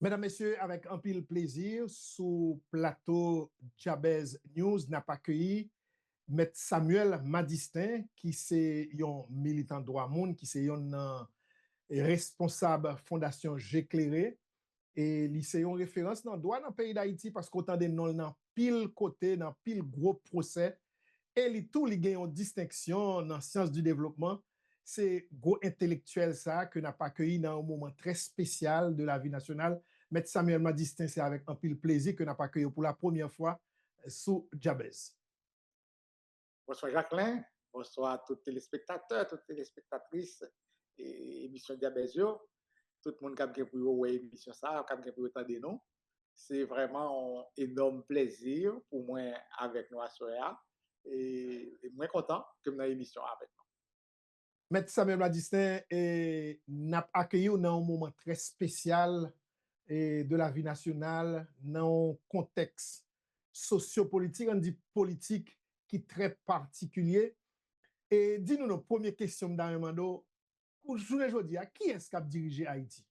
Mesdames, Messieurs, avec un pile plaisir, sous plateau Jabez News, n'a pas accueilli M. Samuel Madistin, qui c'est un militant droit monde, qui c'est un responsable Fondation J'éclairé, et c'est une référence dans le droit dans le pays d'Haïti parce qu'autant de noms dans pile côté, dans pile gros procès, et tout il gagne une distinction dans la science du développement. C'est gros intellectuel ça que n'a pas accueilli dans un moment très spécial de la vie nationale. M. Samuel Madistin, c'est avec un pile plaisir que n'a pas accueilli pour la première fois sous Jabez. Bonsoir Jacqueline, bonsoir à tous les téléspectateurs, toutes les téléspectatrices et émission Diabèsio, tout le monde qui a pour voir émission ça, qui a pour entendre nous. C'est vraiment un énorme plaisir pour moi avec nous à Soya et moi content que nous ayons émission avec nous. M. Samuel Madistin n'a accueilli dans un moment très spécial de la vie nationale, dans un contexte sociopolitique, on dit politique qui est très particulier. Et dis-nous nos premières questions dans Mando. Pour journée aujourd'hui, qui est-ce qui a dirigé Haïti?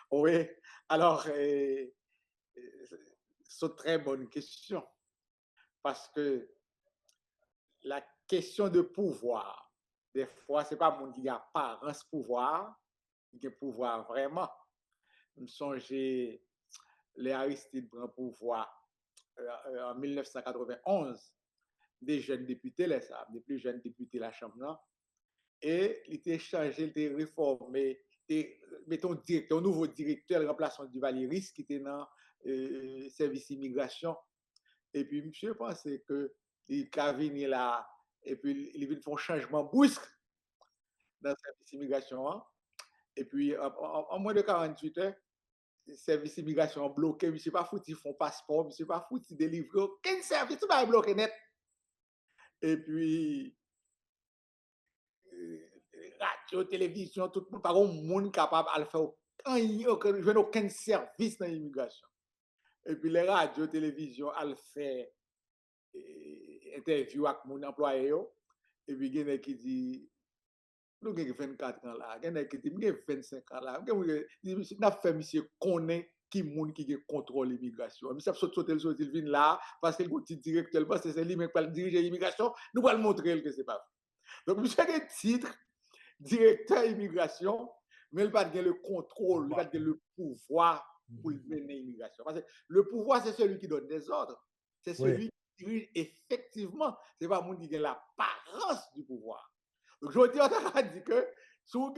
Oui, alors, c'est une très bonne question parce que la question de pouvoir, des fois, ce n'est pas mon qui a apparence pouvoir, qui a pouvoir vraiment. Je me songe les Aristide prend pouvoir en 1991, des jeunes députés, des plus jeunes députés de la Chambre, et il était changé, il était réformé, mettons, directeur, un nouveau directeur, remplaçant du Valéris, qui était dans le service immigration. Et puis, monsieur pensait que il a venu là, et puis il vient faire un changement brusque dans le service immigration. Hein. Et puis, en moins de 48 heures, le service immigration bloqué, monsieur pas foutu son passeport, monsieur pas foutu délivrer aucun service, tout va bloqué net. Et puis, radio, télévision, tout le monde, pas un monde capable de faire aucun service dans l'immigration. Et puis, les radios, télévision, elles font interview avec mon employé. Et puis, il y a qui dit, nous avons 24 ans là, il y a qui dit, nous avons 25 ans là. Nous fait monsieur connaît qui monde qui contrôle l'immigration. Monsieur sauter il vient là, parce que le petit directeur, parce que c'est lui qui dirige l'immigration, nous allons montrer que ce n'est pas vrai. Donc, monsieur a un titre, directeur immigration, mais il n'a pas le contrôle, il n'a pas le pouvoir pour mener l'immigration. Parce que le pouvoir, c'est celui qui donne des ordres. C'est celui qui dirige effectivement. Ce n'est pas le monde qui a l'apparence du pouvoir. Donc, je dis, on a dit que si vous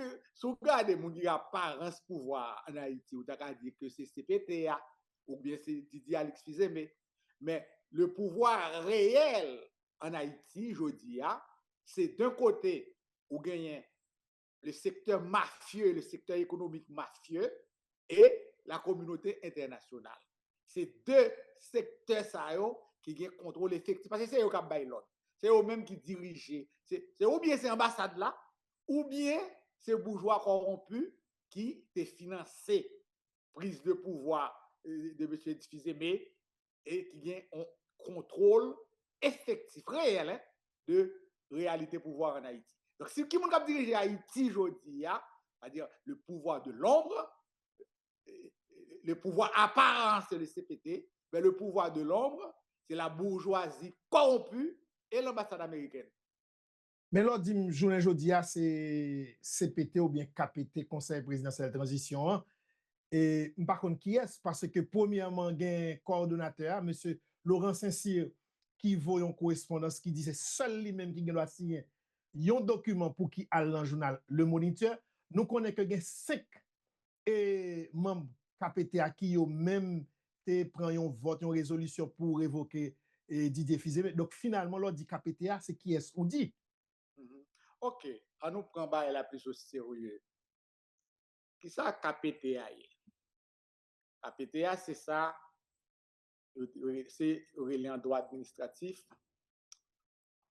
regardez les gens qui ont l'apparence du pouvoir en Haïti, on a dit que c'est CPTA ou bien c'est Didier Alex Fizemé. Mais le pouvoir réel en Haïti, je dis, c'est d'un côté, où gagne le secteur mafieux, le secteur économique mafieux et la communauté internationale. C'est deux secteurs ça, qui contrôlent effectivement. Parce que c'est eux qui ont l'autre. C'est eux-mêmes qui dirigent. C'est ou bien c'est l'ambassade là, ou bien c'est bourgeois corrompus qui te financé prise de pouvoir de M. Fizemé et qui gagne un contrôle effectif, réel, hein, de réalité pouvoir en Haïti. Donc, si qui a dirigé Haïti aujourd'hui, c'est-à-dire le pouvoir de l'ombre, le pouvoir apparent, c'est le CPT, mais le pouvoir de l'ombre, c'est la bourgeoisie corrompue et l'ambassade américaine. Mais là, dit journée aujourd'hui, c'est CPT ou bien KPT, Conseil présidentiel de transition. Hein? Et par contre, qui est-ce? Parce que premièrement, il y a un coordonnateur, M. Laurent Saint-Cyr, qui voit une correspondance qui dit que c'est seul lui-même qui doit signer un document pour qui aille dans le journal Le Moniteur. Nous connaissons que il y a 5 membres KPTA qui ont même pris un vote, une résolution pour révoquer Didier Fizemé. Donc finalement, là, dit KPTA, c'est qui est-ce qu'on dit? OK, on nous prend la plus au sérieux. Qui ça KPTA? KPTA, c'est ça, c'est un droit administratif,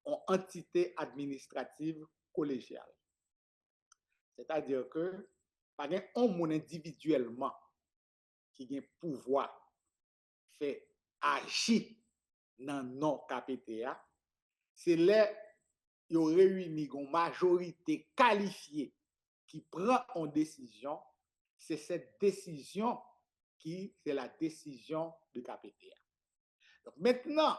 en entité administrative collégiale. C'est-à-dire que pas un monde individuellement qui a pouvoir faire agir dans non KPTA, c'est là ils réunissent une majorité qualifiée qui prend en décision, c'est cette décision qui c'est la décision de KPTA. Donc maintenant,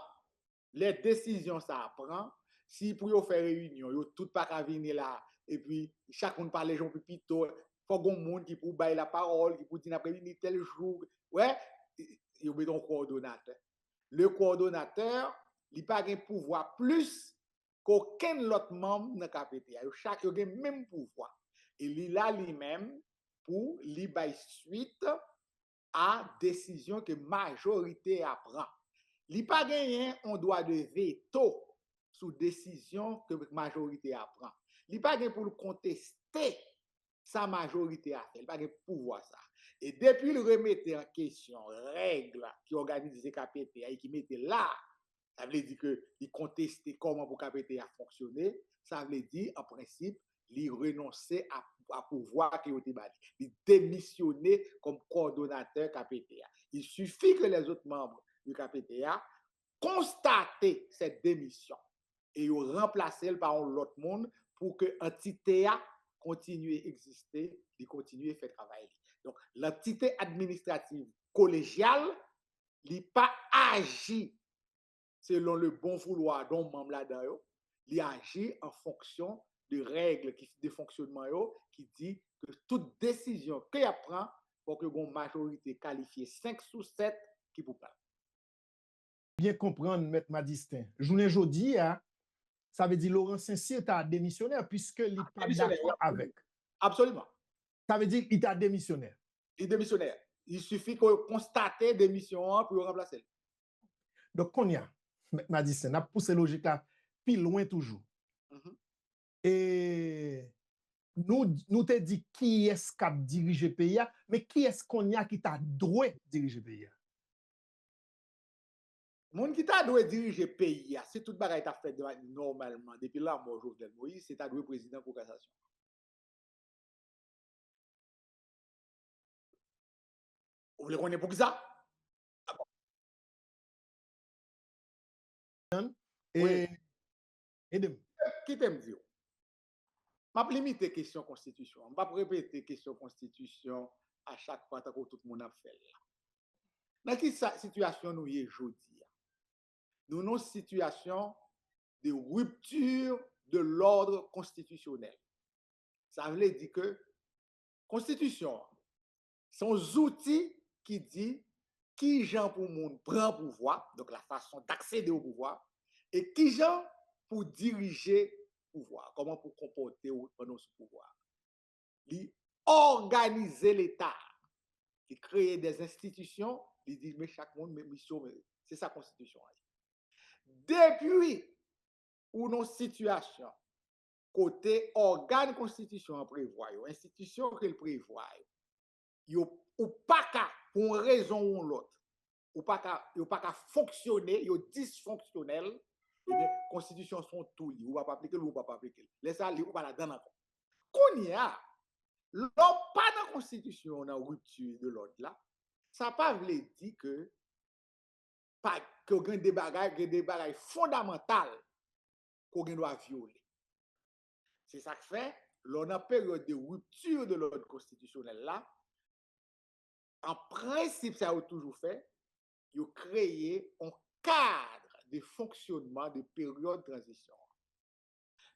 les décisions ça prend, si pour yo faire réunion, yo tout pas qu'à venir là et puis chacun parle les gens pipito, faut gon monde qui pour bailler la parole, qui pour dire après venir tel jour. Ouais, yo met un coordonnateur. Le coordonnateur, il pas un pouvoir plus qu'aucun autre membre dans KPTA. Chaque yo a même pouvoir. Et il a lui-même pour li bailler suite à décision que majorité apprend. Il pas gagné un droit de veto sous décision que majorité apprend. Il pas gagné pour contester sa majorité a fait. Il pas gagné pouvoir ça. Et depuis le remettre en question règles qui organisent KPTA et qui mettent là, ça veut dire que il contestait comment pour KPTA fonctionner, ça veut dire en principe il renonçait à pouvoir qui été bâti. Il démissionnait comme coordonnateur KPTA. Il suffit que les autres membres du KPTA constatent cette démission et remplacer par l'autre monde pour que l'entité continue à exister et continue à faire travail. Donc, l'entité administrative collégiale n'a pas agi selon le bon vouloir d'un membre là-dedans, il agit en fonction de règles de fonctionnement qui dit que toute décision qu'il prend pour que une majorité qualifiée 5 sur 7 qui peut pas. Bien comprendre, M. Madistin. Journée jeudi, ça veut dire Laurent Saint-Cyr t'a démissionné puisque il n'est pas d'accord avec. Absolument. Ça veut dire qu'il t'a démissionné. Il est démissionnaire. Il suffit qu'on constate démission pour le remplacer. Donc, on y a, M. Madistin, on a poussé logique là, puis loin toujours. Et nous te dit qui est-ce qui a dirigé le pays, mais qui est-ce qu'on y a qui t'a droit de diriger le pays? Moun qui t'a doué diriger le pays, c'est tout bagaille t'a fait normalement. Depuis là, moi, Jovenel Moïse, c'est t'a doué président pour cassation. Vous voulez qu'on ait pour ça? Et de qui t'aime dire? Je vais limiter la question constitution. Je ne vais pas répéter la question constitution à chaque fois que tout le monde a fait. Dans quelle situation nous y aujourd'hui? Nous avons une situation de rupture de l'ordre constitutionnel. Ça veut dire que la constitution, c'est un outil qui dit qui gens pour monde prend pouvoir, donc la façon d'accéder au pouvoir, et qui gens pour diriger le pouvoir, comment pour comporter pendant ce pouvoir. Organiser l'État, créer des institutions, il dit mais chaque monde met mission, c'est sa constitution. Depuis où nos situations côté organe constitution prévoit, institution qu'elle prévoit, ou pas qu'à pour une raison ou l'autre, ou pas qu'à fonctionner, yo dysfonctionnel, et bien constitution sont tout liés, ou pas appliquer ou pas appliquer. Laisse ça ou pas la donner encore. Qu'on y a l'on pas dans la constitution dans rupture de l'ordre là, ça pas veut dire que pas que des bagages fondamentaux qu'on doit violer. C'est ça que fait, l'on a période de rupture de l'ordre constitutionnel là, en principe, ça a toujours fait, il a créé un cadre de fonctionnement de période de transition.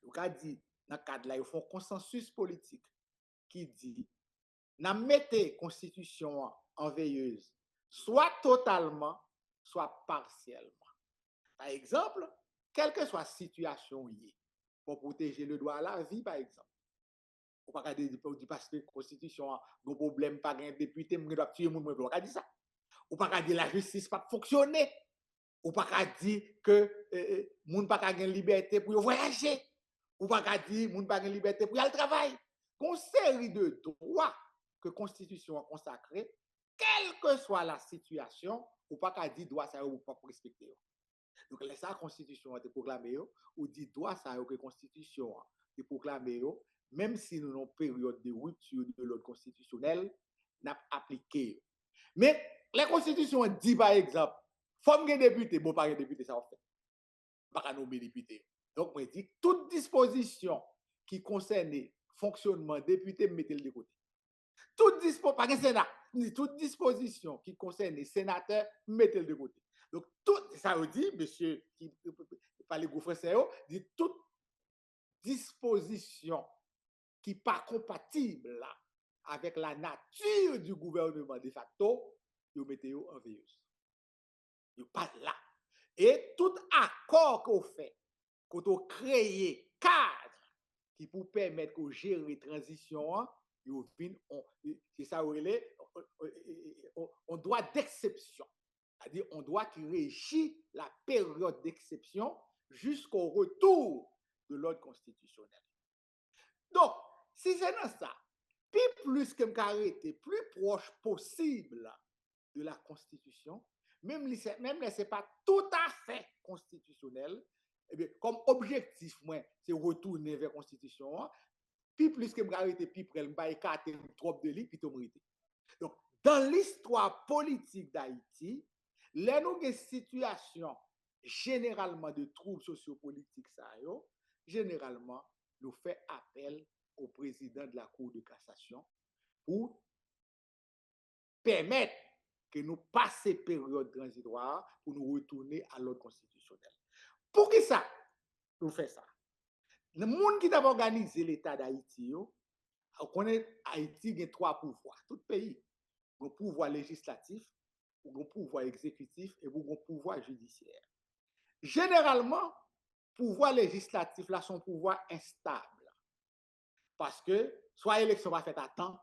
Donc, a dit, dans ce cadre là, il faut un consensus politique qui dit, n'a mettez constitution en veilleuse, soit totalement, soit partiellement. Par exemple, quelle que soit la situation pour protéger le droit à la vie, par exemple. Ou pas dire parce que la constitution a un problème, pas un député, je dois tuer mon monde, on pas dire ça. Ou pas dire la justice pas fonctionner. Ou pas dire que moun pas gagne liberté pour voyager. Ou pas dire moun pas gagne liberté pour aller travailler. Une série de droits que la constitution a consacrés, quelle que soit la situation, ou pas dire droit ça ou pas respecter. Donc la constitution a été proclamée ou dit droit ça que la constitution a été proclamée, même si nous avons une période de rupture de l'ordre constitutionnel, n'a appliqué. Mais la constitution dit par exemple, faut que député, bon pas député ça fait. Pas nommer député. Donc on dit toute disposition qui concerne fonctionnement député, mettez le de côté. Pas un Sénat, toute disposition qui concerne les sénateurs, mettez le de côté. Donc, tout ça veut dire, monsieur, qui parle les gros français, dit toute disposition qui n'est pas compatible là, avec la nature du gouvernement de facto, vous mettez en veilleuse. Vous pas là. Et tout accord qu'on fait, quand on crée cadre qui pour permettre qu'on gère les transitions, c'est ça où il est, on doit d'exception. C'est-à-dire, on doit qui régit la période d'exception jusqu'au retour de l'ordre constitutionnel. Donc, si c'est dans ça, plus que m'arrêter plus proche possible de la Constitution, même si ce n'est pas tout à fait constitutionnel, eh bien, comme objectif, moi, c'est retourner vers la Constitution, plus que m'arrêter, près, m'arrêter trop de lits, puis m'arrêter. Donc, dans l'histoire politique d'Haïti, là, nous avons une situation généralement de troubles sociopolitiques, généralement, nous fait appel au président de la Cour de cassation pour permettre que nous passions période transitoire pour nous retourner à l'ordre constitutionnel. Pour qui ça? Nous faisons ça. Le monde qui a organisé l'État d'Haïti, on connaît Haïti, il y a 3 pouvoirs. Tout pays, un pouvoir législatif, un pouvoir exécutif et un pouvoir judiciaire. Généralement, pouvoir législatif, là, son pouvoir instable. Parce que soit l'élection va faite à temps,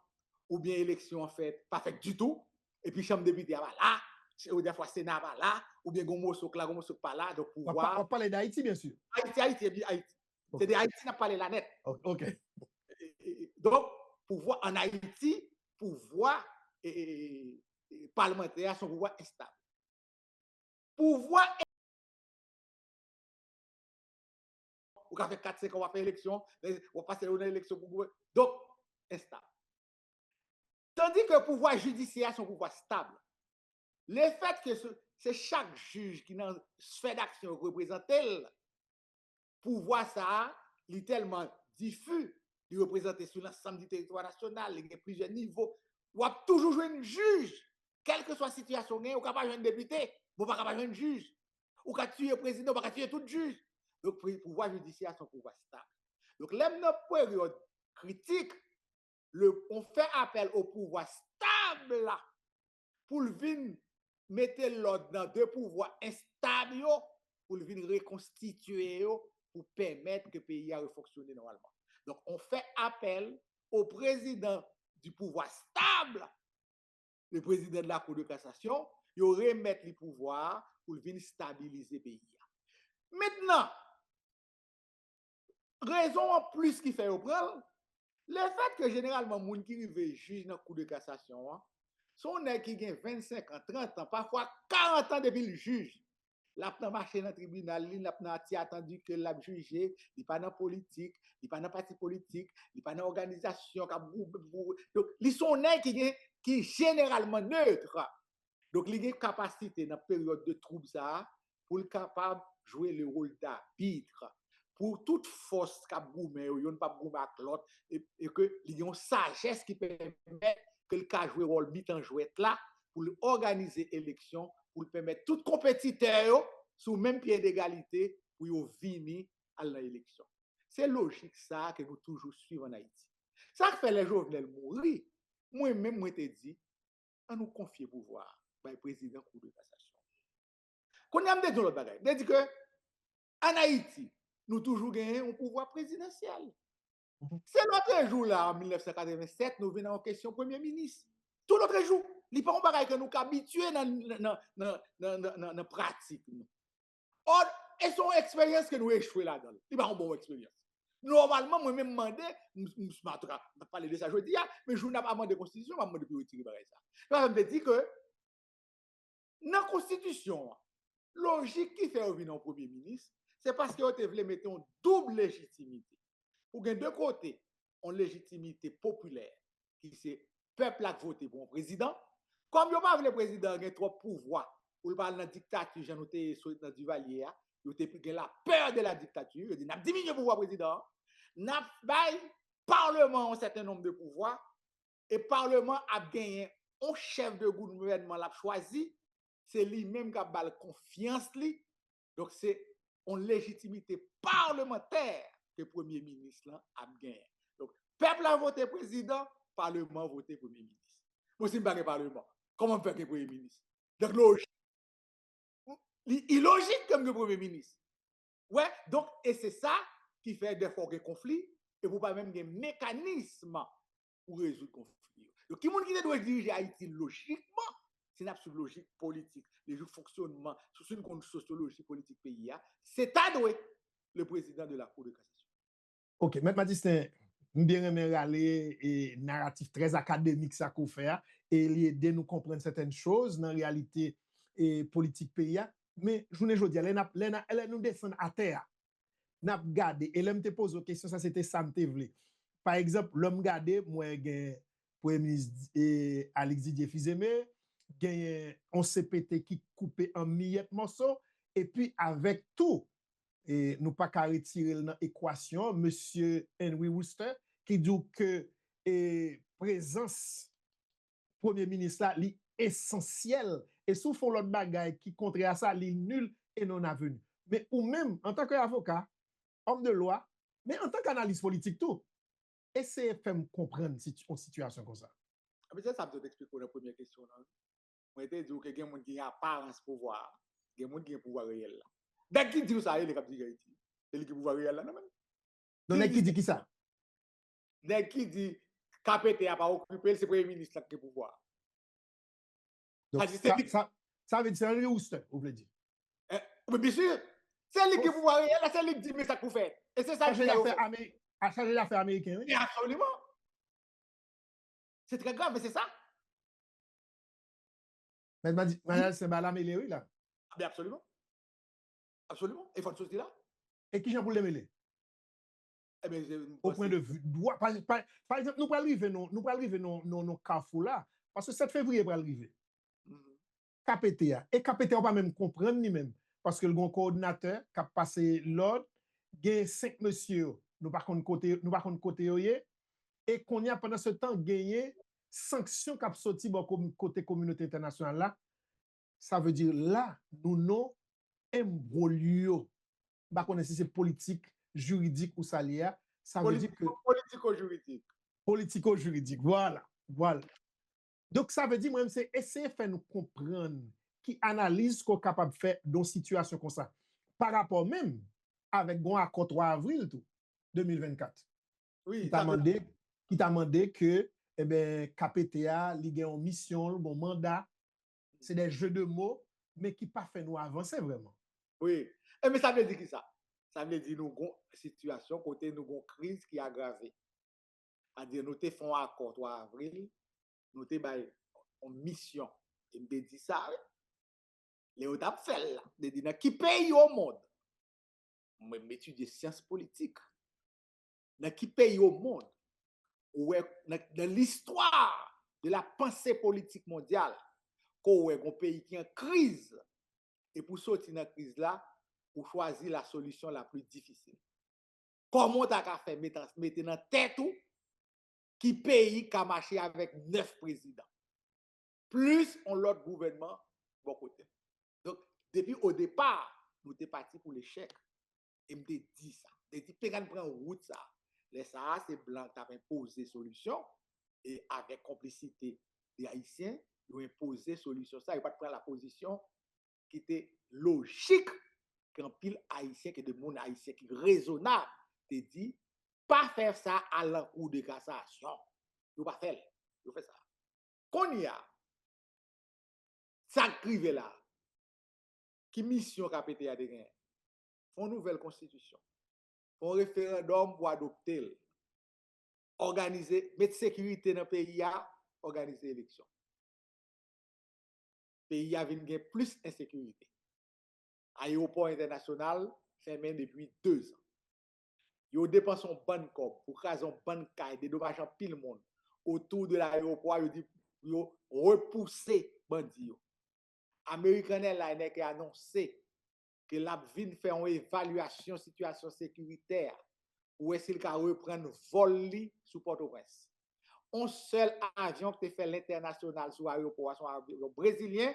ou bien l'élection faite pas faite du tout, et puis chambre de député va là, ou des fois Sénat va là, ou bien gomo sok là, gomo sok pas là, donc pouvoir. On parle d'Haïti, bien sûr. Haïti. C'est de Haïti n'a pas parlé la net. OK. Donc, pouvoir en Haïti, pouvoir parlementaire, son pouvoir instable. Pouvoir on va faire 4-5 ans, on va faire élection, on va passer une élection pour gouverner. Donc, instable. Tandis que le pouvoir judiciaire, c'est un pouvoir stable. Le fait que c'est chaque juge qui dans sphère d'action représente le pouvoir, ça, il est tellement diffus, il représente sur l'ensemble du territoire national, il y a plusieurs niveaux. On va toujours jouer un juge, quelle que soit la situation, on ne peut pas jouer un député, on ne peut pas jouer un juge. Ou quand tu es président, on ne peut pas tuer tout juge. Donc, le pouvoir judiciaire, c'est un pouvoir stable. Donc, là, dans période critique, on fait appel au pouvoir stable pour venir mettre l'ordre dans 2 pouvoirs instables pour venir reconstituer pour permettre que le pays a fonctionner normalement. Donc, on fait appel au président du pouvoir stable, le président de la Cour de cassation, il remettre les pouvoirs pour venir stabiliser le pays. Maintenant, raison en plus qui fait au prendre, le fait que généralement, les gens qui arrivent juge dans la Cour de cassation, sont des qui ont 25 ans, 30 ans, parfois 40 ans depuis le juge. La plan marché dans le tribunal, il n'a attendu que l'a jugé, il n'est pas dans la politique, il n'est pas dans le parti politique, il n'est pas dans l'organisation. Donc, ils sont des qui généralement neutres. Donc, ils ont une capacité dans la période de trouble pour être capable de jouer le rôle d'arbitre. Pour toute force qui a goumé, ou yon pas goumé avec l'autre, et que il y a une sagesse qui permet que le cas jouer rôle bit en jouette là, pour organiser l'élection, pour permettre tout compétiteur sous même pied d'égalité pour venir à l'élection. C'est logique ça que nous toujours suivons en Haïti. Ça fait les Jovenel mourir. Moi-même, moi te dit, on nous confie le pouvoir par le président Cour de cassation. Qu'on a dit l'autre bagaille, dit que en Haïti, nous toujours gagnons un pouvoir présidentiel. C'est l'autre jour là, en 1987, nous venons en question Premier ministre. Tout l'autre jour, il n'y a pas un bagage que nous habitués dans la pratique. Or, et son expérience que nous échoué là-dedans. Il n'y a pas une bonne expérience. Normalement, moi-même demandé, je ne parler de ça aujourd'hui, mais je n'ai pas demandé de constitution, je n'ai pas demandé de retirer ça. Je me dis que dans la constitution, logique qui fait revenir un premier ministre, c'est parce que vous voulez mettre une double légitimité. Pour gagner de côté, une légitimité populaire, qui c'est peuple a voté pour un président. Comme vous pas le président a trop de pouvoir, pour le parler de la dictature, j'en ai dans Duvalier, vous avez la peur de la dictature, vous avez diminué le pouvoir président, n'a pas Parlement a un certain nombre de pouvoirs et Parlement a gagné un chef de gouvernement l'a choisi, c'est lui-même qui a la confiance li. Donc c'est une légitimité parlementaire que le Premier ministre là a gagné. Donc peuple a voté président, Parlement a voté Premier ministre. Moi si je ne Parlement, comment faire que Premier ministre? Donc logique. Illogique comme le Premier ministre. Ouais, donc, et c'est ça qui fait des fois des conflits, et vous pas même des mécanismes pour résoudre le conflit. Donc, qui monde qui doit diriger Haïti logiquement, c'est une absolue logique politique, les fonctionnement, sous une sociologie politique pays, c'est adoué le président de la Cour de cassation. Ok, M. Madistin, bien aimé aller et narratif très académique ça qu'on fait, et l'aider nous comprendre certaines choses dans la réalité et politique pays. Mais je ne dis pas, elle nous descend à terre. N'a gardé et l'homme te pose une question, ça c'était ça me voulait. Par exemple, l'homme gardé moi gain premier ministre Alex Didier Fizeme, gain on CPT qui coupé en miettes morceaux et puis avec tout et nous pas qu'à retirer dans l'équation monsieur Henry Wooster qui dit que présence premier ministre là li essentiel et sous font l'autre bagaille qui contre à ça li nul et non avenu. Mais ou même en tant qu'avocat homme de loi, mais en tant qu'analyste politique tout, essayez de faire comprendre une situation comme ça. Mais ça, ça peut expliquer la première question. Moi, je dis que il y a des gens qui ont apparence pouvoir, il y a des gens qui ont pouvoir réel. Dès qu'il dit ça, il est capable de dire c'est lui qui a pouvoir réel là, non? Donc, qui dit qui ça? Dès qu'il dit KPT n'a pas occupé, c'est le Premier ministre qui a pouvoir. Donc, ça veut dire c'est Henry Wooster, vous voulez dire? Mais bien sûr, c'est lui qui a pouvoir réel, c'est lui qui dit mais ça qu'on fait. Et c'est ça qui a chargé l'affaire américaine. Oui? Absolument. C'est très grave, mais c'est ça. Mais Madame, c'est Madame Méléry là. Mais absolument. Absolument. Il faut une chose là. Et qui j'en pour les mêler? Eh bien, au point de vue droit. Par exemple, nous pas arriver nos carrefour là, parce que 7 février va arriver. KPTA. Et KPTA, on va même comprendre ni même. Parce que le grand coordinateur qui a passé l'ordre, il y a 5 monsieur, nous par contre côté, et qu'on y a pendant ce temps gagné sanctions qui ont sorti côté communauté internationale là. Ça veut dire là, nous non imbroglio. Bah qu'on si c'est politique, juridique ou ça lié, ça veut dire que politico-juridique. Politico-juridique, voilà. Donc, ça veut dire, moi, c'est essayer de faire nous comprendre qui analyse ce qu'on est capable de faire dans une situation comme ça. Par rapport même avec un accord 3 avril 2024. Oui, qui t'a demandé que KPTA, il y a une mission, un mandat. C'est des jeux de mots, mais qui pas fait nous avancer vraiment. Oui. Mais ça veut dire qui ça? Ça veut dire nous avons une situation, côté nous avons une crise qui est aggravée. C'est-à-dire, nous avons un accord 3 avril, nous avons une mission. Et me dit ça, les autres fait là. De dire, qui pays au monde? Moi, j'étudie sciences politiques. Dans qui pays au monde? Dans l'histoire de la pensée politique mondiale, qu'on a un pays qui est en crise. Et pour sortir de la crise là, pour choisir la solution la plus difficile. Comment tu as fait mettre dans tête tout qui pays qui a marché avec 9 présidents? Plus on l'autre gouvernement, bon côté. Donc, depuis au départ, nous étions partis pour l'échec. Et me dit ça. Je dit, pégan prend route ça. Les ça, c'est blanc qui a imposé solution. Et avec complicité des Haïtiens, ils ont imposé solution. Ça, ils n'ont pas prendre la position qui était logique qu'un pile haïtien, que de monde haïtien qui est raisonnable, te dit, pas faire ça à la cour de cassation. Ils pas faire. Ils fait ça. Qu'on y a, ça crive là, qui mission KPT a gagné? Font nouvelle constitution. Font référendum pour adopter. Organiser, mettre sécurité dans le pays, organiser l'élection. Le pays a gagné plus d'insécurité. Aéroport international, fermé depuis 2 ans. Ils dépensent un bon corps pour caser un bon caille, des dommages en pile monde. Autour de l'aéroport, ils ont repoussé bandits. American Airlines a annoncé que la ville fait une évaluation situation sécuritaire ou est-ce qu'il va reprendre vol li sous Port-au-Prince. Un seul avion qui fait l'international sur l'aéroport, son avion brésilien,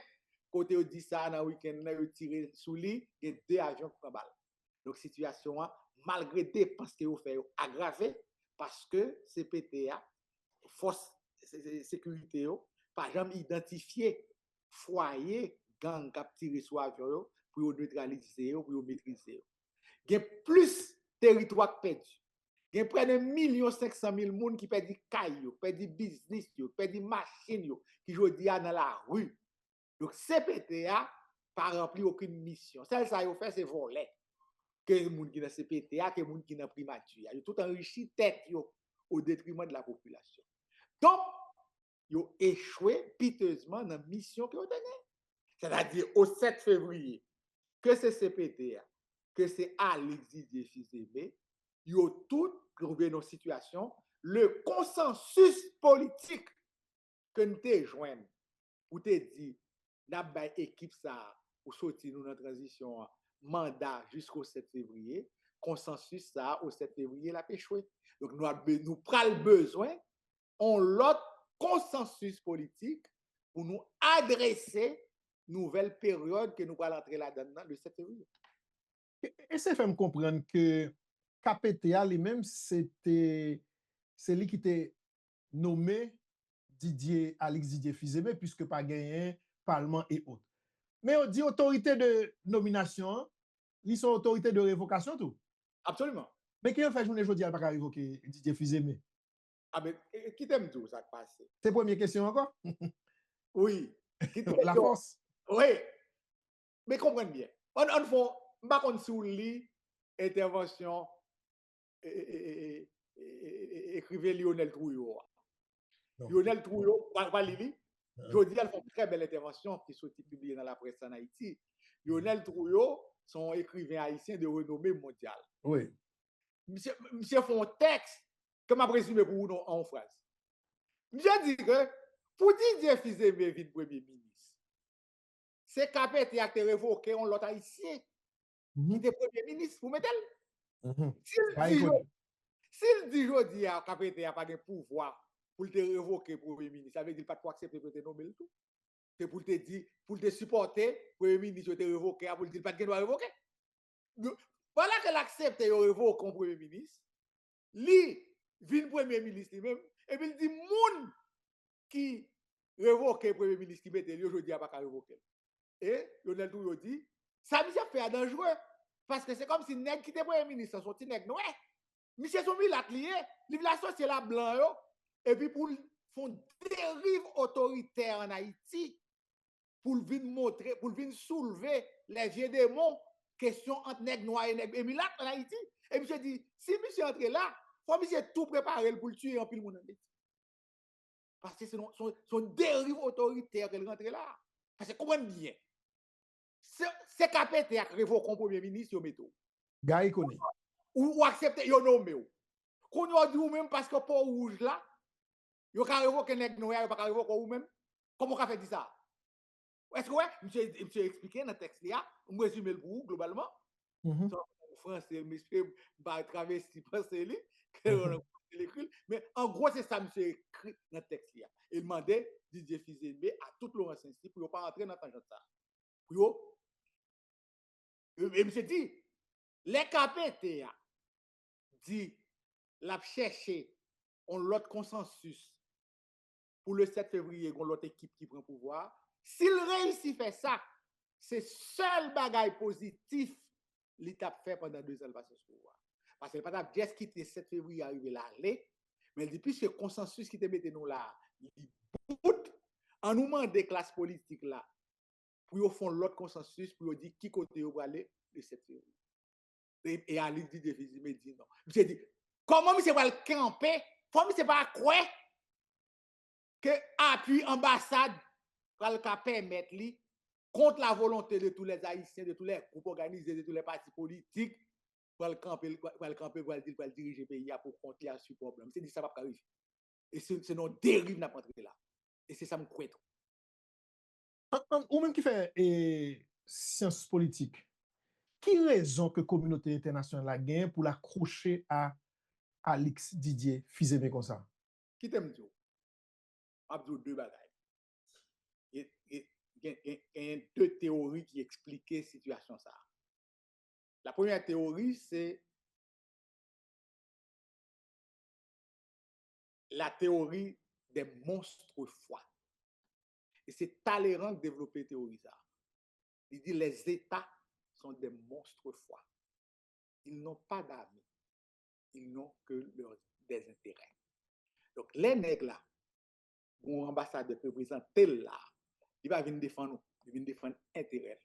côté on dit ça dans le week-end, on tiré sous lui, et 2 avions qui prennent balle. Donc, situation, malgré des dépenses que vous faites, aggravées, parce que CPTA, force sécurité, par exemple, identifier foyer, gang qui a tiré sur l'avion pour neutraliser, pour maîtriser. Il y a plus de territoire perdu. Il y a près de 1,5 million de gens qui perdent des cailloux, perdent des business, perdent des machines, qui aujourd'hui dans la rue. Donc, CPTA pas rempli aucune mission. Celle ça yo fait c'est voler. Que les gens qui dans CPTA, que les gens qui dans primature, ils tout enrichi tête yo au détriment de la population. Donc, ils ont échoué piteusement dans la mission qu'ils ont donnée. C'est-à-dire au 7 février, que c'est CPTA, que c'est Alex Didier Fils-Aimé, ils ont tout trouvé dans situation, le consensus politique que nous te joignent pour te dire, n'a pas équipe ça pour sortir nous dans la transition mandat jusqu'au 7 février, consensus ça au 7 février la échoué. Donc nous prenons besoin on l'autre consensus politique pour nous adresser nouvelle période que nous allons entrer là-dedans le 7 février. Et ça fait me comprendre que KPTA lui-même, c'est lui qui était nommé Alex Didier Fils-Aimé, puisque pas gagné Parlement et autres. Mais on dit autorité de nomination, ils sont autorité de révocation tout. Absolument. Mais qui a fait journée aujourd'hui à pas révoquer Didier Fils-Aimé? Ah mais qui t'aime tout ça qui passe? C'est première question encore? Oui. La force. Oui. Mais comprenez bien. On fait, pas qu'on sous lit intervention écrivait Lionel Trouillot. Lionel Trouillot, Valili, je dis, elle fait une très belle intervention qui sont publiée dans la presse en Haïti. Lionel Trouillot, son écrivain haïtien de renommée mondiale. Oui. Monsieur fait un texte que m'a résumé pour vous en phrase. Monsieur dit que pour Didier Fils-Aimé vite premier ministre, c'est KPTA qui a été révoqué en l'autre haïtien qui était premier ministre. Vous mettez-le? S'il dit aujourd'hui à KPTA n'a pas de pouvoir pour te révoquer premier ministre, ça veut dire qu'il n'a pas accepter pour te nommer le tout. C'est pour te dire, pour te supporter, premier ministre te révoquer, pour te dire pas de doit révoquer. Voilà qu'elle accepte et révoque comme premier ministre. Lui, vient premier ministre lui-même, et puis il dit, moun qui révoque le premier ministre qui mette lui aujourd'hui à pas révoquer. Et Lionel Touyo dit, ça monsieur fait dangereux. Parce que c'est comme si nèg qui était premier ministre, son petit nèg noir. Monsieur son milat lié, il a associé la blanc, et puis pour font dérive autoritaire en Haïti, pour venir montrer, pour venir soulever les vieux démons, question entre nèg noir et nèg milat en Haïti. Et monsieur dit, si monsieur entre là, faut monsieur tout préparer pour le tuer en pile monde en Haïti. Parce que c'est son dérive autoritaire qu'elle rentre là. Parce que comprenez bien. C'est KPTA qui révoque le premier ministre, yo meto. Gay connaît. Ou accepter, yo nommé. Qu'on y dit ou même parce que pour rouge là, yo ka révoquer nèg noir, yo pas révoquer ou même. Comment on fait ça? Est-ce que ouais, monsieur expliqué dans le texte là, on résume le pour globalement. Français, monsieur va travesti français lui, mais en gros c'est ça monsieur écrit dans le texte là. Il demandait Didier Fils-Aimé à toute Laurence Saint-Cyr pour pas rentrer dans tangente ça. Pour et monsieur dit les KPTA dit l'a cherché on l'autre consensus pour le 7 février on l'autre équipe qui prend pouvoir. S'il réussit à faire ça, c'est seul bagage positif l'État fait pendant 2 ans de passage pouvoir. Parce que le pas juste quitter 7 février arriver là, mais depuis ce consensus qui te mette nous là, en nous demandant des classes politiques là, pour faire l'autre consensus, pour dire qui côté vous aller le 7 février. Et à l'idée de Fils me dit non. Monsieur dit, comment monsieur va le camper? Faut monsieur pas croire que appui ambassade va le permettre lui contre la volonté de tous les Haïtiens, de tous les groupes organisés, de tous les partis politiques, pour le camper, pour le diriger le pays pour contrer ce problème. C'est dit ça va pas arriver. Et c'est nos dérives n'a pas là. Et c'est ça me croit. Ou même qui fait sciences politiques, qui raison que la communauté internationale a gagné pour l'accrocher à Alix Didier Fils-Aimé comme ça? Qui t'aime dire? Abdou deux bagailles. Il y a deux théories qui expliquent la situation ça. La première théorie, c'est la théorie des monstres froids. Et c'est Talleyrand qui a développé la théorie ça. Il dit les États sont des monstres froids. Ils n'ont pas d'amis. Ils n'ont que des intérêts. Donc, les nègres là, mon ambassadeur représente tel là, il va venir défendre nous, il va défendre intérêt.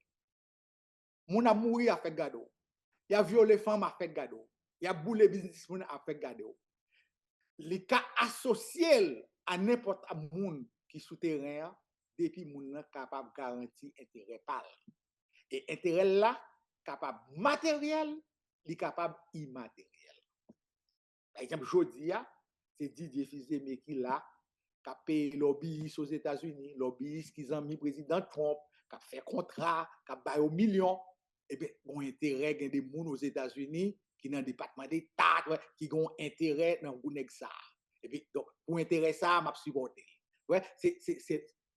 Mon a mouru a fait gado. Il a violé femme a fait gado. Il a boulé business a fait gado. Les cas associés à n'importe quel monde qui souterrain depuis moun capable garantir intérêt par. Et intérêt là capable matériel, il capable immatériel. Par exemple, jodi c'est Didier Fils-Aimé qui là qui a payé lobbyiste aux États-Unis, lobbyiste qui ont mis président Trump, qui a fait contrat, qui a payé aux millions. Et bien, bon intérêt des gens aux États-Unis qui dans le département d'État, qui ont intérêt dans le ça. Et puis, donc, pour intérêt ça, m'a supporté. Ouais,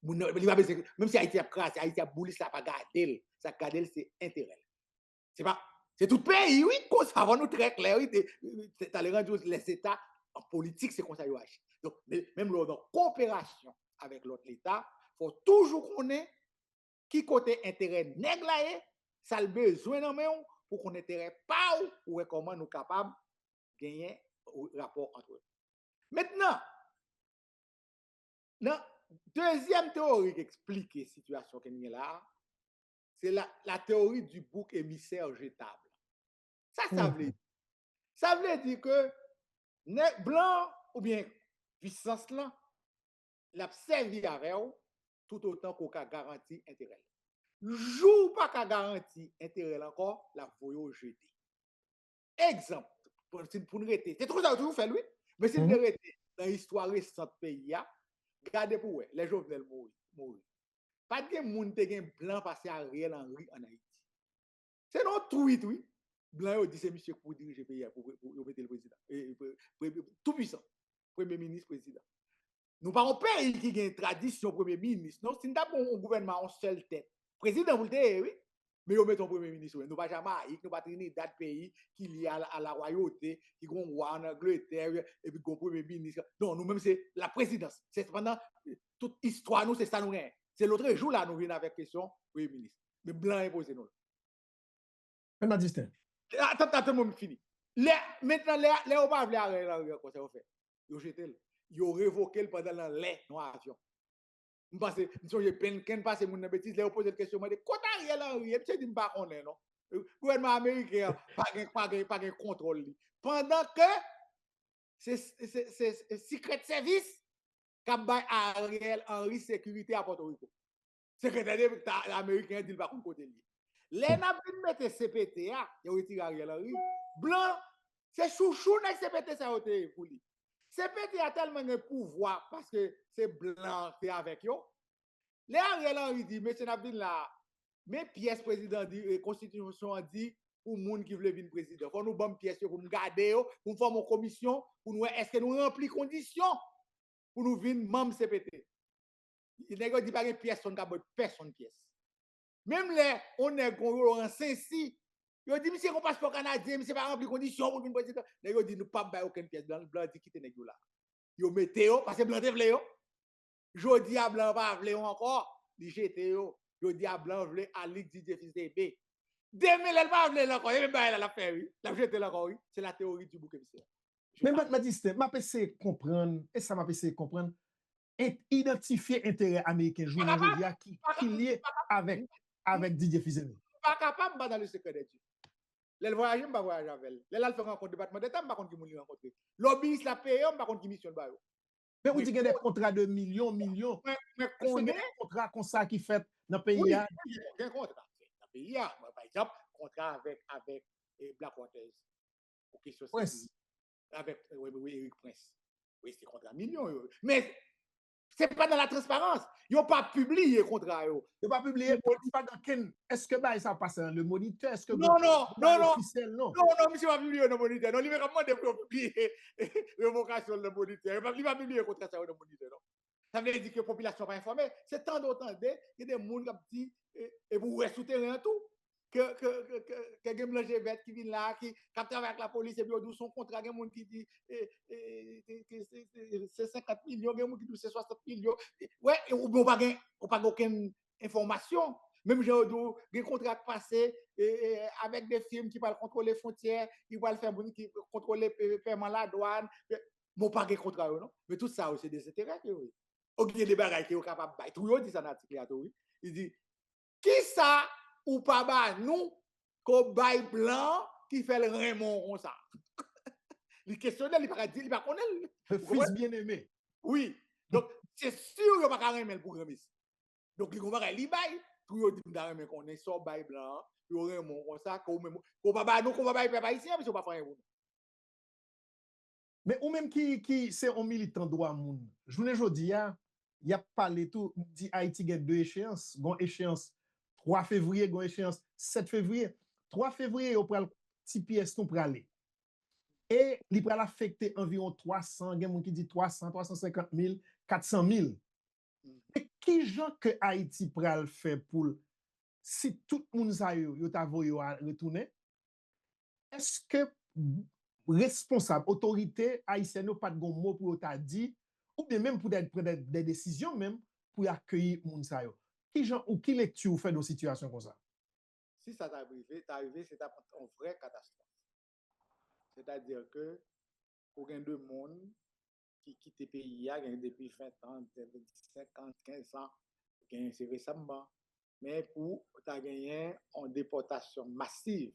même si Haïti a crassé, Haïti a bouli, ça n'a pas gardé. Ça gardé, c'est intérêt. C'est tout pays, oui, ça va nous très clair. Oui, tu as les États en politique, c'est comme ça. Donc, même dans la coopération avec l'autre État, il faut toujours connaître qui côté intérêt négligé, ça le besoin dans main pour qu'on intérêt pas ou comment nous capables de gagner un rapport entre eux. Maintenant, la deuxième théorie qui explique la situation qu'il y a là, c'est la théorie du bouc émissaire jetable. Ça veut dire. Ça veut dire que blanc ou bien puissance là, l'a servi avec tout autant qu'on a garanti intérêt. Jour pas qu'à garanti intérêt encore, la voyo jeter. Exemple, pour nous rester. C'est trop ça que vous faites, oui. Mais si nous rester dans l'histoire récente pays, regardez pour vous, les Jovenel mourir. Pas de monde qui est blanc passé à Ariel Henry en Haïti. C'est non tweet, oui. Blanc dit c'est monsieur pour diriger le pays, pour mettre le président. Tout puissant. Premier ministre, président. Nous pas un pays qui a une tradition premier ministre. Non, si nous avons un gouvernement en seule tête. Président, vous le dites, oui. Mais nous mettons premier ministre. Nous pas Jamaïque, nous pas Trinidad pays qui est lié à la royauté, qui est roi en Angleterre, et puis un premier ministre. Non, nous-mêmes, c'est la présidence. C'est pendant toute histoire, nous, c'est ça nous rien. C'est l'autre jour là, nous venons avec question premier ministre. Mais blanc imposé nous. Mais m'a distinct. Attends, moi, fini. Maintenant, les on pas vle arrêter là, quoi ça fait. Yo jeté, yo révoqué pendant l'air dans l'avion. Parce que je peine qu'un passe mon bêtise, les poser une question, moi de côté Ariel Henry, et puis dit pas connaît non. Gouvernement américain pas de contrôle. Pendant que c'est Secret Service qui a Ariel Henry sécurité à Porto Rico. Secrétaire américain dit pas côté lui. Les n'a pas mettre CPT a, il retire Ariel Henry. Blanc, c'est chouchou dans CPT ça été pour lui. CPT a tellement de pouvoir parce que c'est blanc qui est avec eux. Les Ariel Henry dit, monsieur Nabdin là, mes pièces président dit, constitution dit, pour les gens qui veulent venir président. Il faut nous bonnes pièces pour nous garder, pour nous faire une commission, pour nous, est-ce que nous remplissons les conditions pour nous venir membre CPT. Il n'y a pas de pièces, on n'a personne pièce. Même les, on est en Saint-Si, ils disent, monsieur, on passe pour Canadien, monsieur, pas rempli conditions pour venir président. Ils disent, nous ne pas aucune pièce. Blanc dit quitter les là. Ils mettent, parce que blanc te vle. Jodi à blanc pas vle encore, il jette yo. Jodi à blanc vle Alix Didier Fils-Aimé. 2000 elle pas vle encore, et même elle a fait oui. La jette encore oui, c'est la théorie du bouc émissaire. Mais m'a distinct, m'a essayé comprendre et ça m'a essayé comprendre identifier intérêt américain journal aujourd'hui qui lié avec Didier Fils-Aimé. Pas capable dans le secret de Dieu. Les voyages, pas voyager avec elle. Les là fait rencontre département d'état, pas contre qui moun rencontrer. Lobbyiste la paye, pas contre qui mission ba yo. Mais vous dites qu'il y a des contrats de millions. Mais qu'on est des contrats comme ça qui fait dans le pays. Oui, il y a un contrat. Dans le pays, par exemple, contrat avec Blackwater. Pour question avec Eric Prince. Oui, c'est contrat millions. Mais C'est pas dans la transparence. Ils n'ont pas publié le contrat. Ils pas publié, pas dans quel, est-ce que bah, ça passe dans le moniteur, est-ce que Non, non, non, non. officiel, non? Non, non, monsieur va publier le moniteur. Non, il va demander pour publier l'évocation de moniteur. Il va publier le contrat dans le moniteur. Non. Ça veut dire que la population n'est pas informée. C'est tant d'autant il y a des gens qui disent, et vous êtes souterrain tout, que des gens qui viennent là, qui travaillent avec la police, et puis ils son contrat, il y a des gens qui disent c'est 50 millions, il y a des gens qui disent c'est 60 millions. Ouais, on n'a pas aucune information. Même j'ai des contrats passés avec des firmes qui peuvent contrôler les frontières, qui peuvent faire qui contrôler le paiement la douane. Bon, pas de contrat, non? Mais tout ça, c'est des intérêts. Oui. Ok, des bagages qui sont capables de tout, il dit ça dans l'article. Il dit, qui ça ou pas bah nous, qu'on bail blanc qui fait le Raymond comme ça? Il questionne, il va dire, il va connaître. Le fils bien-aimé. Oui. Donc, c'est sûr qu'il va pas remettre pour Ramis. Donc, il va il bail. Tout le monde qu'on est sur bail blanc, il y a Raymond comme ça, qu'on va bail, nous, qu'on va bail, pas ici, mais c'est pas faire un. Mais ou même qui c'est un militant droit moun. Journée jodi il y a parlé tout dit Haïti gagne deux échéances, gon échéance 3 février, gon échéance 7 février. 3 février on prend petit pièce nous pour aller. Et il va affecter environ 300, il y a qui dit 300, 350 000, 400 000. Et qui gens que Haïti pral faire pour si tout le monde a yo ta voye retourner? Est-ce que responsable, autorité haïtienne n'a pas de bon mot pour t'a dit, ou bien même pour prendre des décisions même pour accueillir moun sa yo? Qui gens ou qui lecture ou fait dans situation comme ça? Si ça t'est arrivé, c'est une vraie catastrophe. C'est-à-dire que pour un de monde qui quitte le pays depuis 20 ans, 50, 15 ans, c'est récemment, mais pour tu as gagné en déportation massive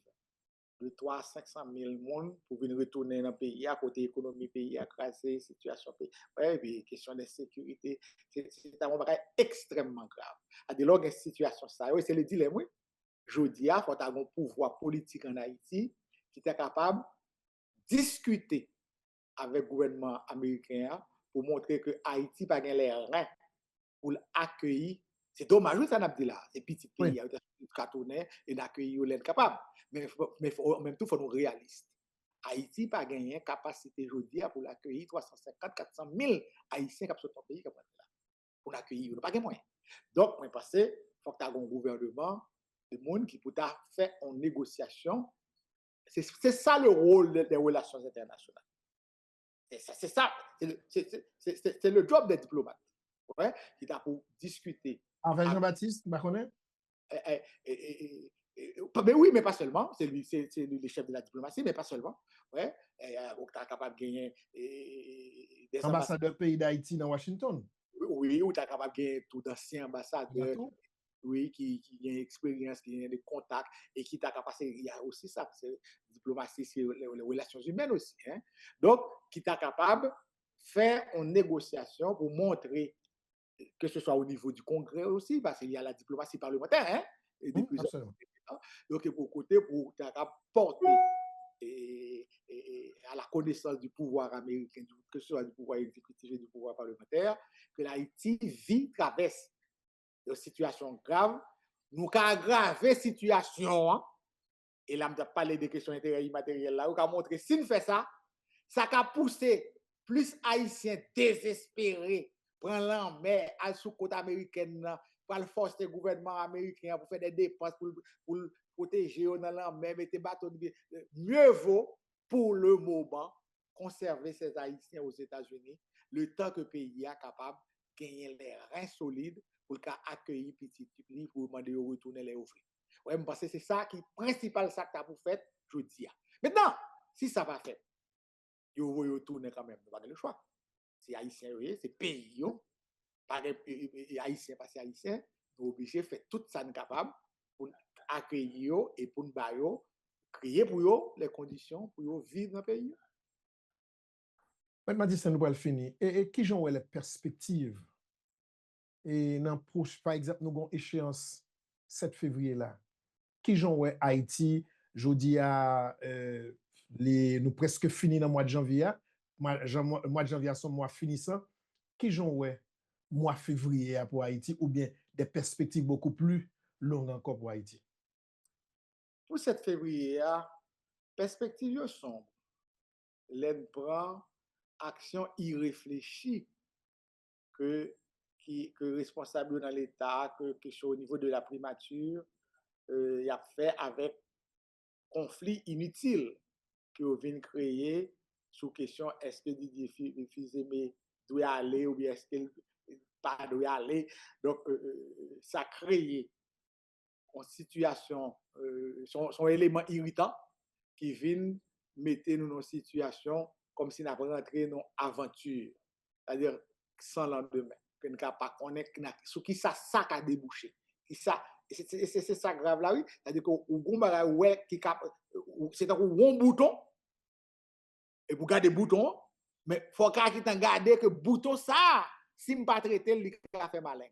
de 300 à 500 000 personnes pour venir retourner dans le pays, à côté économie pays, à craser, situation pays. Ouais, puis question de sécurité, c'est un bagage extrêmement grave. À de longues situations, ça, c'est le dilemme, oui. Je dis, il faut avoir un pouvoir politique en Haïti qui est capable de discuter avec le gouvernement américain pour montrer que Haïti n'a pas les reins pour accueillir. C'est dommage, ça n'a pas dit là. C'est petit pays, il y a des cartonnés et d'accueillir les capables. Mais en même temps, il faut nous réalistes. Haïti n'a pas gagné capacité aujourd'hui pour l'accueillir 350, 400 000 Haïtiens qui sont dans le pays pour l'accueillir. Il n'y a pas de moyens. Donc, je pense qu'il faut que tu aies un gouvernement de monde qui peut faire une négociation. C'est ça le rôle des relations internationales. C'est ça, c'est le job des diplomates. Ouais, qui t'a pour discuter. Avec Jean-Baptiste, Baconnet? Mais oui, mais pas seulement. C'est lui, c'est le chef de la diplomatie, mais pas seulement. Ouais, tu es capable de gagner des ambassadeurs pays d'Haïti dans Washington. Oui, ou tu es capable de gagner tout d'anciens ambassadeurs. Oui, qui a une expérience, qui a des contacts et qui t'a capacité. Il y a aussi ça, c'est diplomatie, c'est les relations humaines aussi. Hein? Donc, qui t'a capable de faire une négociation pour montrer que ce soit au niveau du Congrès aussi, parce qu'il y a la diplomatie parlementaire, hein? Et depuis donc, pour côté, pour porter à la connaissance du pouvoir américain, que ce soit du pouvoir exécutif et du pouvoir parlementaire, que l'Haïti traverse une situation grave, nous avons aggravé la situation, hein? Et là, je parler des questions intérieures immatérielles, là, nous avons montré, si nous faisons ça, ça a poussé plus Haïtiens désespérés, prendre l'en mer, à sous côte américaine, pour le force des gouvernements américains, pour faire des dépenses, pour protéger dans l'en mer, mettre des bateaux de vie. Mieux vaut, pour le moment, conserver ces Haïtiens aux États-Unis, le temps que le pays est capable de gagner les reins solides pour accueillir petit petit pour demander de retourner les ouvriers. Ouais, parce que c'est ça qui est principal, ça que tu as pour faire, je dis. Maintenant, si ça va faire, il faut retourner quand même, pas le choix. C'est haïtien, c'est pays, haïtien, parce que haïtien, nous obligés de faire tout ça capable pour accueillir et pour nous créer pour eux les conditions pour eux vivre dans le pays. M'a dit ça nous va le finir. Et qui j'en les perspectives? Et dans par exemple, nous avons échéance 7 février là. Qui j'en Haïti, je dis à nous presque fini dans le mois de janvier. Mois de janvier, son mois finissant. Qui j'en mois février pour Haïti ou bien des perspectives beaucoup plus longues encore pour Haïti? Pour 7 février, perspective sombre. L'aide prend action irréfléchie que responsable dans l'État, que au niveau de la primature, il a fait avec conflit inutile que vous venez créer sous question est-ce que Didier Fils-Aimé doit aller ou bien est-ce qu'il pas doit aller. Donc, ça a créé une situation, son élément irritant qui vient mettre nous dans une situation comme si nous avons rentré dans une aventure, c'est-à-dire sans lendemain, que nous ne pouvons pas connaître sur qui ça a débouché. C'est ça grave là, oui. C'est-à-dire que c'est un bon bouton, et pour garder le bouton, mais il faut garder que le bouton, ça, si je ne pas traiter, il va faire malin.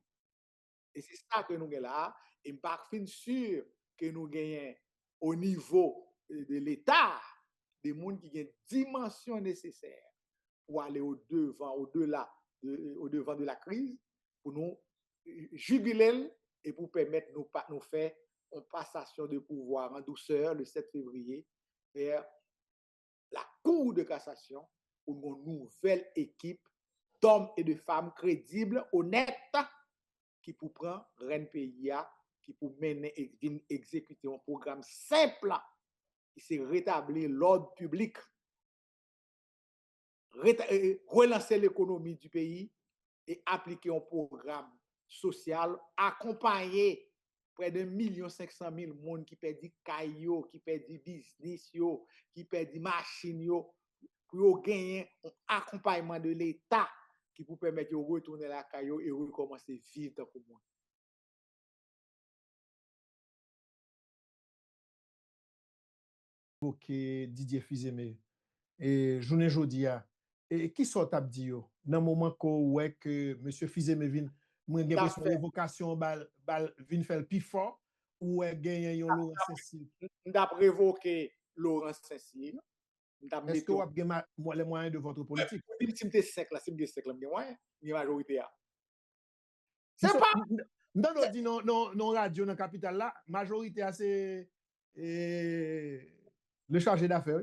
Et c'est ça que nous avons là. Et je ne suis pas sûr que nous gagnons au niveau de l'État des gens qui ont une dimension nécessaire pour aller au-delà de la crise, pour nous jubiler et pour permettre de nous faire une passation de pouvoir en douceur le 7 février vers la Cour de cassation pour une nouvelle équipe d'hommes et de femmes crédibles, honnêtes, qui pour prendre Rennes pays, qui pour mener et exécuter un programme simple qui c'est rétablir l'ordre public, relancer l'économie du pays et appliquer un programme social accompagné près de 1 500 000 personnes qui perdent caillou, qui perdent business, qui perdent machines, pour gagner un accompagnement de l'État qui vous permettre de retourner la caillou et recommencer à vivre dans le monde. Ok, Didier Fils-Aimé. Et journée jodi a. Et qui sont t'a dit yo dans moment que monsieur Fils-Aimé vient moi j'ai l'impression l'évocation bal vient faire plus fort ou gagner yon Laurent Saint-Cyr. N'a révoqué Laurent Saint-Cyr. Est-ce que vous avez les moyens de votre politique? Si vous êtes sec là, si vous êtes sec là, vous avez moyen, vous avez majorité. C'est pas non radio dans capitale là, majorité c'est le chargé d'affaires.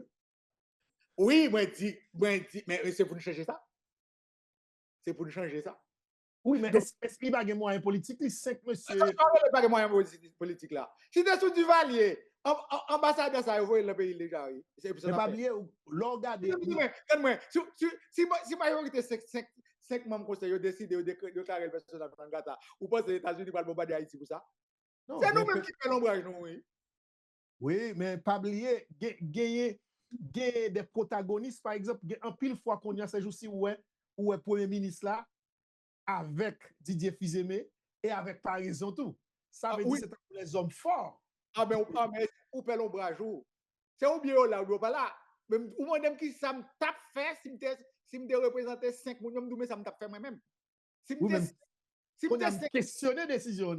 Oui, moi dis, mais c'est pour nous changer ça. C'est pour nous changer ça. Oui, mais est-ce qu'il y a des moyens politiques? Les 5 monsieur. Il n'y a pas de moyens politiques là. Si tu es sous Duvalier, ambassadeur, ça va le pays déjà. C'est pas oublier, l'organe. Si majorité 5 membres conseils ont décidé de carrer le personnage dans le Gata, ou pas que les États-Unis vont bombarder Haïti pour ça? C'est nous-mêmes qui faisons l'ombrage, nous, oui. Oui, mais pas oublier, gagner des protagonistes, par exemple, en pile fois qu'on y a ces jours-ci où est Premier ministre là, avec Didier Fils-Aimé et avec Paris en tout. Ça veut dire que c'est les hommes forts. Mais où peut l'ombrage? C'est oublié là, ou pas là. Ou moi-même qui ça me tape fait, si me représenté 5 millions, ça me tape fait moi-même. Si me questionner décision.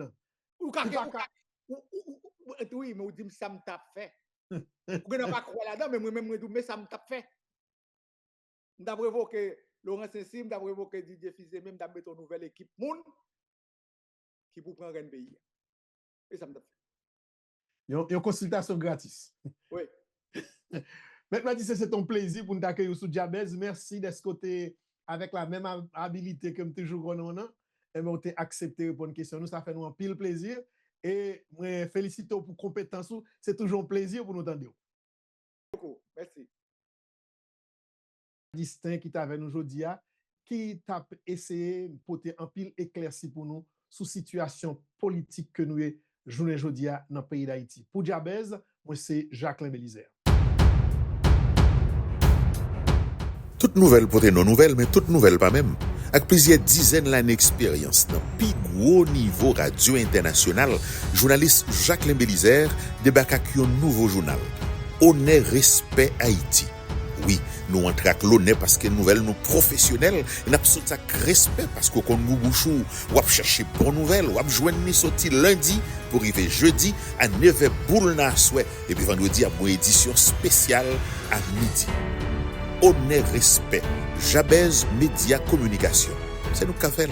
Oui, mais on dit ça me tape fait. Vous n'avez pas croire là-dedans, mais moi-même, ça me tape fait. D'après vous que Laurent Saint-Cyr, d'après vous que Didier Fils-Aimé, d'après mettre une nouvelle équipe monde qui pour prendre un pays. Et ça me tape fait. Il y a une consultation gratis. Oui. Maintenant, c'est ton plaisir pour nous accueillir sous Jabez. Merci d'être côté avec la même habilité que toujours on a. Et on t'a accepté pour une question. Nous, ça fait nous un pile plaisir. Et moi, félicite pour compétence. C'est toujours un plaisir pour nous entendre. Merci. Distinct qui t'avait nous aujourd'hui, qui t'a essayé de porter un pile éclairci pour nous sous situation politique que nous est journée aujourd'hui dans le pays d'Haïti. Pour Jabez, moi c'est Jacqueline Bélizer. Toute nouvelle pour nos nouvelles, mais toute nouvelle pas même. Avec plusieurs dizaines d'années d'expérience dans le plus gros niveau radio international, journaliste Jacqueline Bélizer débarque avec un nouveau journal. Honneur, respect Haïti. Oui, nous entrons avec l'honneur parce que nouvelle nous professionnels et nous avons avec respect parce qu'on nous bouchou ou chercher bonne nouvelle ou joindre ni sorti lundi pour arriver jeudi à 9h boule na souhait et puis vendredi à mon édition spéciale à midi. Honneur, respect, Jabez Média Communication. C'est nous qu'a fait.